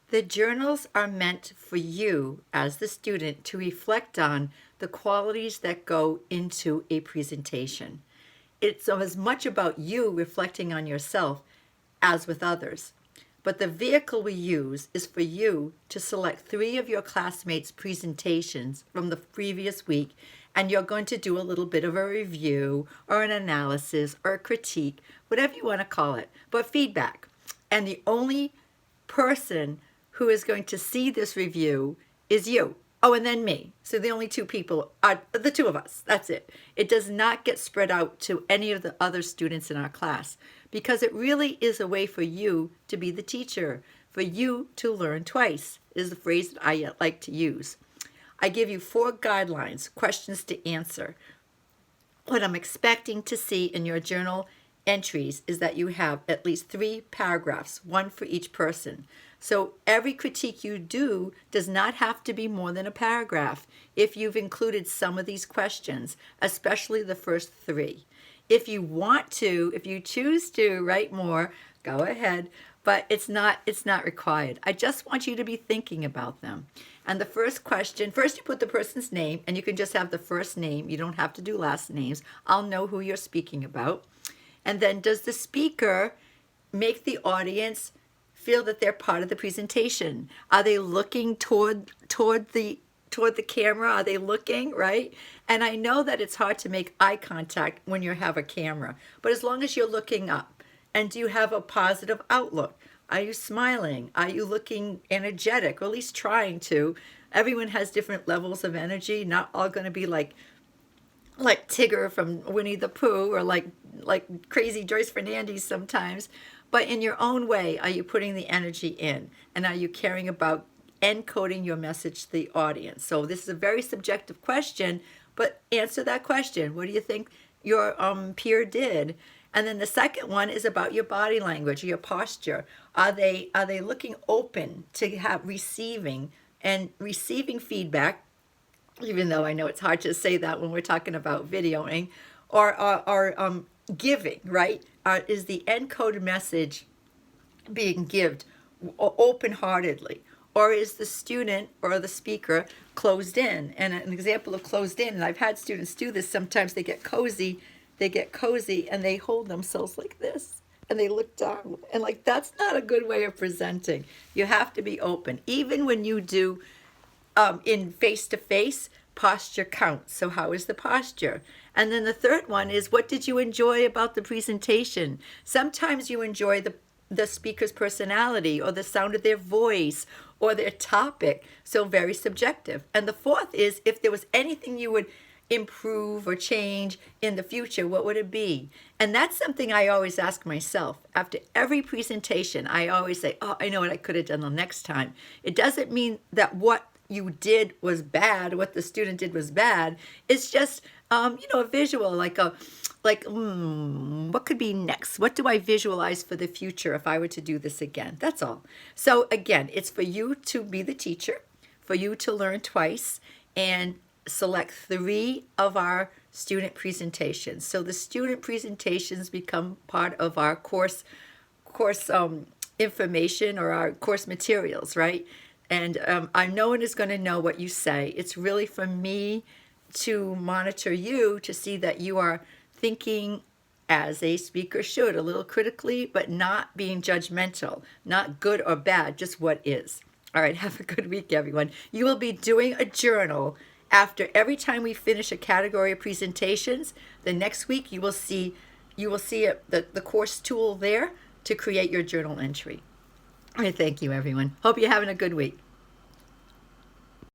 The journals are meant for you as the student to reflect on the qualities that go into a presentation. It's as much about you reflecting on yourself as with others. But the vehicle we use is for you to select 3 of your classmates' presentations from the previous week, and you're going to do a little bit of a review or an analysis or a critique, whatever you want to call it, but feedback. And the only person who is going to see this review is you. Oh, and then me. So the only 2 people are the 2 of us. That's it. It does not get spread out to any of the other students in our class because it really is a way for you to be the teacher, for you to learn twice, is the phrase that I like to use. I give you 4 guidelines, questions to answer. What I'm expecting to see in your journal entries is that you have at least 3 paragraphs, 1 for each person. So every critique you do does not have to be more than a paragraph if you've included some of these questions, especially the first 3. If you want to, if you choose to write more, go ahead, but it's not required. I just want you to be thinking about them. And the first question, first you put the person's name, and you can just have the first name. You don't have to do last names. I'll know who you're speaking about. And then does the speaker make the audience feel that they're part of the presentation? Are they looking toward the camera? Are they looking, right? And I know that it's hard to make eye contact when you have a camera, but as long as you're looking up, and do you have a positive outlook? Are you smiling? Are you looking energetic, or at least trying to? Everyone has different levels of energy, not all going to be like Tigger from Winnie the Pooh, or like crazy Joyce Fernandez sometimes. But in your own way, are you putting the energy in? And are you caring about encoding your message to the audience? So this is a very subjective question, but answer that question. What do you think your peer did? And then the second one is about your body language, your posture. Are they looking open to receiving feedback? Even though I know it's hard to say that when we're talking about videoing, or giving, right? Is the encoded message being given open-heartedly? Or is the student or the speaker closed in? And an example of closed in, and I've had students do this, sometimes they get cozy and they hold themselves like this and they look down, and like that's not a good way of presenting. You have to be open. Even when you do in face-to-face, posture counts. So how is the posture? And then the third one is, what did you enjoy about the presentation? Sometimes you enjoy the speaker's personality or the sound of their voice or their topic. So very subjective. And the fourth is, if there was anything you would improve or change in the future, what would it be? And that's something I always ask myself. After every presentation, I always say, oh, I know what I could have done the next time. It doesn't mean that what you did was bad, what the student did was bad. It's just, a visual, what could be next? What do I visualize for the future if I were to do this again? That's all. So again, it's for you to be the teacher, for you to learn twice, and select 3 of our student presentations. So the student presentations become part of our course information, or our course materials, right? And no one is going to know what you say. It's really for me to monitor you to see that you are thinking as a speaker should, a little critically, but not being judgmental, not good or bad, just what is. All right, have a good week, everyone. You will be doing a journal after every time we finish a category of presentations. The next week you will see the course tool there to create your journal entry. All right, thank you, everyone. Hope you're having a good week.